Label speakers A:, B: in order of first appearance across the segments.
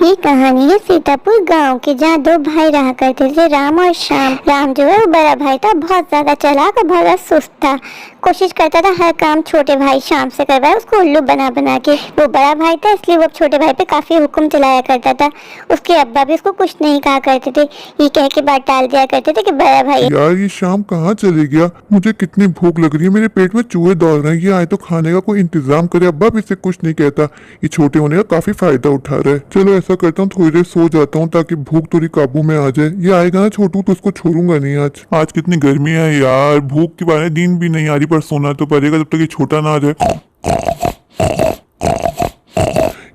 A: ये कहानी है सीतापुर गांव की, जहाँ दो भाई रहा करते थे, राम और श्याम। राम जो है वो बड़ा भाई था, बहुत ज्यादा चालाक और बहुत सुस्त था। कोशिश करता था हर काम छोटे भाई श्याम से करवाए, उसको उल्लू बना बना के। वो बड़ा भाई था इसलिए वो छोटे भाई पे काफी हुक्म चलाया करता था। उसके अब्बा भी उसको कुछ नहीं कहा करते थे, ये कह के बात टाल दिया करते थे कि बड़ा भाई।
B: यार ये शाम कहाँ चले गया? मुझे कितनी भूख लग रही है, मेरे पेट में चूहे दौड़ रहे हैं। ये आए तो खाने का कोई इंतजाम करे। अब्बा भी इससे कुछ नहीं कहता, ये छोटे होने का काफी फायदा उठा रहा है। चलो ऐसा करता हूँ, थोड़ी देर सो जाता हूँ ताकि भूख थोड़ी काबू में आ जाए। ये आएगा ना छोटू तो उसको छोड़ूंगा नहीं। आज कितनी गर्मी है यार, भूख के बारे में नींद भी नहीं आ रही, पर सोना तो पड़ेगा जब तक ये छोटा ना आ जाए।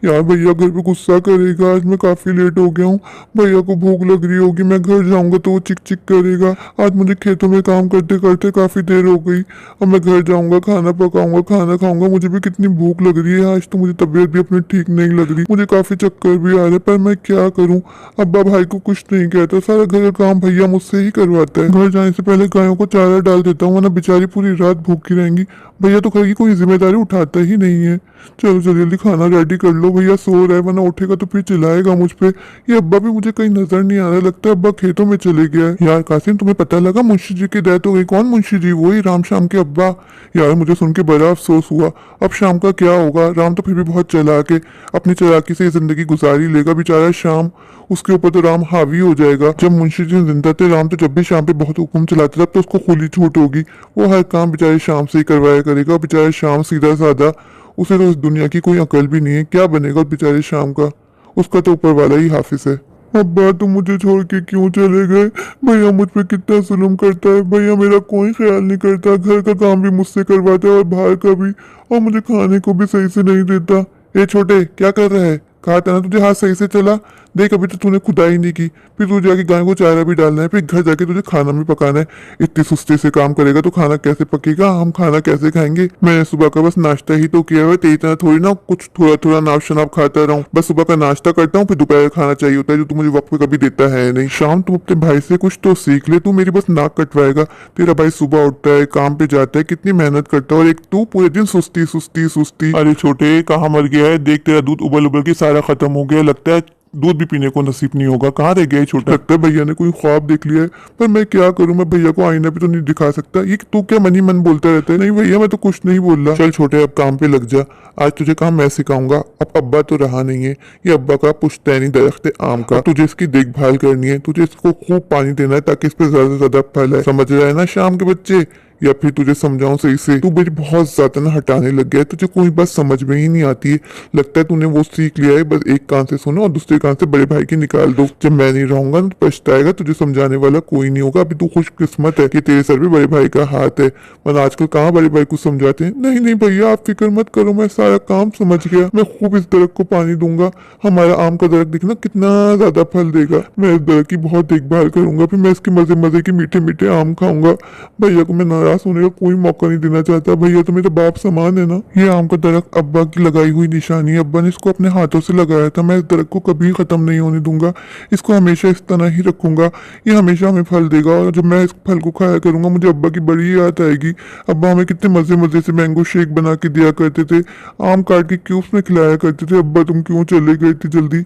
B: यार भैया घर पे गुस्सा करेगा, आज मैं काफी लेट हो गया हूँ। भैया को भूख लग रही होगी, मैं घर जाऊंगा तो वो चिक चिक करेगा। आज मुझे खेतों में काम करते करते काफी देर हो गई। अब मैं घर जाऊंगा, खाना पकाऊंगा, खाना खाऊंगा। मुझे भी कितनी भूख लग रही है, आज तो मुझे तबीयत भी अपनी ठीक नहीं लग रही, मुझे काफी चक्कर भी आ रहे, पर मैं क्या करूँ। अब्बा भाई को कुछ नहीं कहता, सारा घर का काम भैया मुझसे ही करवाता है। घर जाने से पहले गायों को चारा डाल देता हूँ, वरना बेचारी पूरी रात भूखी रहेंगी। भैया तो घर की कोई जिम्मेदारी उठाता ही नहीं है। चलो जल्दी खाना रेडी कर लो, भैया सो रहा है, वरना उठेगा तो फिर चिल्लाएगा मुझ पे। ये अब्बा भी मुझे कहीं नजर नहीं आ रहा, लगता है अब्बा खेतों में चले गया है। यार कासिम, तुम्हें पता लगा मुंशी जी की डेथ हो गई? कौन मुंशी जी? वही राम श्याम के अब्बा। यार मुझे सुन के बड़ा अफसोस हुआ। अब शाम का क्या होगा? राम तो फिर भी बहुत चालाक है, अपनी चालाकी से जिंदगी गुजारी लेगा बेचारा श्याम। उसके ऊपर तो राम हावी हो जाएगा। जब मुंशी जी जिंदा थे, राम तो जब भी शाम पे बहुत हुक्म चलाते थे, अब तो उसको खुली छूट होगी। वो हर काम बेचारे शाम से ही करवाया करेगा। बेचारा शाम सीधा साधा, उसे तो इस दुनिया की कोई अकल भी नहीं है। क्या बनेगा उस बेचारे शाम का? उसका तो ऊपर वाला ही हाफिज है। अब्बा तुम मुझे छोड़ के क्यों चले गए? भैया मुझ पे कितना जुल्म करता है। भैया मेरा कोई ख्याल नहीं करता, घर का काम भी मुझसे करवाता है और बाहर का भी, और मुझे खाने को भी सही से नहीं देता। ए छोटे, क्या कर रहा है? कहा था ना तुझे हाथ सही से चला। देख अभी तो तूने खुदाई नहीं की, फिर तू जाके गाय को चारा भी डालना है, फिर घर जाके तुझे खाना भी पकाना है। इतनी सुस्ती से काम करेगा तो खाना कैसे पकेगा? हम खाना कैसे खाएंगे? मैंने सुबह का बस नाश्ता ही तो किया हुआ है, तेरी तरह थोड़ी ना कुछ थोड़ा थोड़ा नाप शनाप खाता रहूं। बस सुबह का नाश्ता करता हूँ, फिर दोपहर का खाना चाहिए होता है, जो तू मुझे वक्त पे कभी देता है नहीं। शाम तुम अपने भाई से कुछ तो सीख ले, तू मेरी बस नाक कटवाएगा। तेरा भाई सुबह उठता है, काम पे जाता है, कितनी मेहनत करता है, और एक तू पूरे दिन सुस्ती सुस्ती सुस्ती। अरे छोटे, कहाँ मर गया है? देख तेरा दूध उबल उबल के सारा खत्म हो गया, लगता है दूध भी पीने को नसीब नहीं होगा। कहाँ रह गया है छोटा? लगता है भैया ने कोई ख्वाब देख लिया है, पर मैं क्या करूं? मैं भैया को आईना भी तो नहीं दिखा सकता। ये तू क्या मन ही मन बोलता रहता है? नहीं भैया मैं तो कुछ नहीं बोल रहा। चल छोटे, अब काम पे लग जा। आज तुझे काम मैं सिखाऊंगा। अब अब्बा तो रहा नहीं है, ये अब्बा का पुश्तैनी दरख्त है आम का। तुझे इसकी देखभाल करनी है, तुझे इसको खूब पानी देना है ताकि इस पे ज्यादा से ज्यादा फल है। समझ रहा है ना शाम के बच्चे? या फिर तुझे समझाऊं सही से? तू मुझे बहुत ज्यादा ना हटाने लग गया है, तुझे कोई बात समझ में ही नहीं आती है। लगता है तूने वो सीख लिया है, बस एक कान से सुनो और दूसरे कान से बड़े भाई की निकाल दो। जब मैं नहीं रहूंगा तो पछताएगा, तुझे समझाने वाला कोई नहीं होगा। अभी तू खुशकिस्मत है कि तेरे सर पे बड़े भाई का हाथ है, वरना आजकल कहाँ बड़े भाई को समझाते हैं। नहीं नहीं भैया आप फिक्र मत करो, मैं सारा काम समझ गया। मैं खूब इस दरख्त को पानी दूंगा। हमारा आम का दरख्त देखना कितना ज्यादा फल देगा। मैं इस दरख्त की बहुत देखभाल करूंगा, फिर मैं इसके मजे मजे के मीठे मीठे आम खाऊंगा। भैया को मैं नाराज होने का कोई मौका नहीं देना चाहता। भैया तो मेरा बाप समान है ना। ये आम का दरख्त अब्बा की लगाई हुई निशानी है, अब्बा ने इसको अपने हाथों से लगाया था। मैं इस दरख्त को कभी खत्म नहीं होने दूंगा, इसको हमेशा इस तरह ही रखूंगा। ये हमेशा हमें फल देगा, और जब मैं इस फल को खाया करूंगा मुझे अब्बा की बड़ी याद आएगी। अब्बा हमें कितने मजे मजे से मैंगो शेक बना के दिया करते थे, आम काट के क्यूब्स में खिलाया करते थे। अब्बा तुम क्यों चले गए इतनी जल्दी?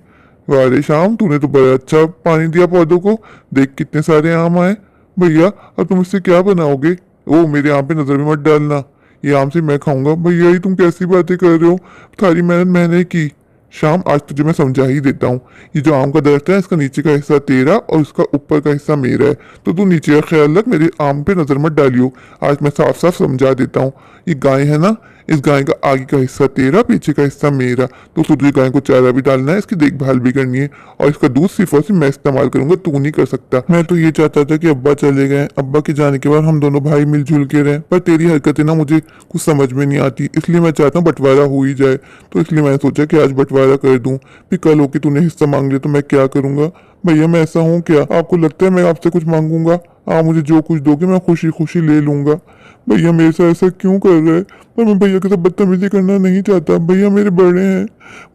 B: वाह रे शाम, तूने तो बड़ा अच्छा पानी दिया पौधों को, देख कितने सारे आम आए। भैया अब तुम इससे क्या बनाओगे? ओ मेरे आम पे नजर भी मत डालना, ये आम से मैं खाऊंगा। भैया ये तुम कैसी बातें कर रहे हो? सारी मेहनत मैंने की। शाम आज तुझे मैं समझा ही देता हूँ। ये जो आम का दरख्त है, इसका नीचे का हिस्सा तेरा और इसका ऊपर का हिस्सा मेरा है, तो तू नीचे का ख्याल रख, मेरे आम पे नजर मत डालियो। आज मैं साफ साफ समझा देता हूँ। ये गाय है ना, इस गाय का आगे का हिस्सा तेरा, पीछे का हिस्सा मेरा, तो तुझे गाय को चारा भी डालना है, इसकी देखभाल भी करनी है, और इसका दूध सिर्फ और सिर्फ मैं इस्तेमाल करूंगा, तू नहीं कर सकता। मैं तो ये चाहता था कि अब्बा चले गए, अब्बा के जाने के बाद हम दोनों भाई मिलजुल के रहें, पर तेरी हरकतें ना मुझे कुछ समझ में नहीं आती, इसलिए मैं चाहता हूँ बंटवारा हो ही जाए। तो इसलिए मैंने सोचा कि आज बंटवारा कर दूं, फिर कल होके तूने हिस्सा मांग लिया तो मैं क्या करूंगा? भैया मैं ऐसा हूँ क्या? आपको लगता है मैं आपसे कुछ मांगूंगा? आप मुझे जो कुछ दोगे मैं खुशी खुशी ले लूंगा। भैया मेरे साथ ऐसा क्यों कर रहे हैं? और मैं भैया के साथ बदतमीजी करना नहीं चाहता। भैया मेरे बड़े हैं,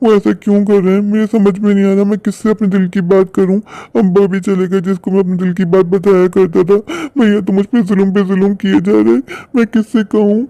B: वो ऐसा क्यों कर रहे हैं मुझे समझ में नहीं आ रहा। मैं किससे अपने दिल की बात करूं। अब्बा भी चले गए जिसको मैं अपने दिल की बात बताया करता था। भैया तो मुझ पे जुल्म किए जा रहे हैं। मैं किससे कहूँ।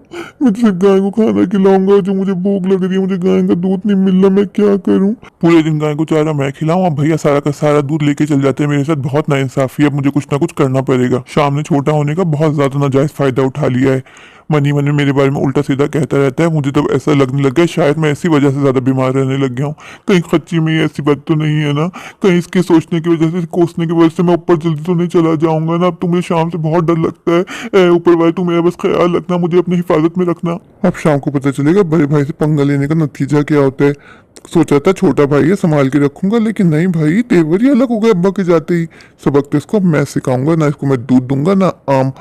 B: मैं सिर्फ गाय को खाना खिलाऊंगा, जो मुझे भूख लग रही है, मुझे गाय का दूध नहीं मिल रहा, मैं क्या करूँ। पूरे दिन गाय को चारा मैं खिलाऊं, अब भैया सारा का सारा दूध लेके चल जाते हैं मेरे साथ। बहुत नाइंसाफी है, अब मुझे कुछ ना कुछ करना पड़ेगा। शाम ने छोटा होने का बहुत ज्यादा नाजायज फायदा उठा लिया है। मन ही मन में मेरे बारे में उल्टा सीधा कहता रहता है। मुझे तब ऐसा लगने लग गया शायद मैं इसी वजह से ज्यादा बीमार रहने लग गया हूँ। कहीं खच्ची में ये ऐसी बात तो नहीं है ना, कहीं इसके सोचने की वजह से, कोसने की वजह से मैं ऊपर जल्दी तो नहीं चला जाऊंगा ना। अब तो मुझे शाम से बहुत डर लगता है। ऊपर वाले तू मेरा बस ख्याल रखना, मुझे अपनी हिफाजत में रखना। अब शाम को पता चलेगा बड़े भाई से पंगा लेने का नतीजा क्या होता है। सोचा था छोटा भाई है संभाल के रखूंगा, लेकिन नहीं भाई, तेवर ही अलग हो गए अब्बा के जाते ही। सबक तो इसको अब मैं सिखाऊंगा, ना इसको मैं दूध दूंगा ना आम।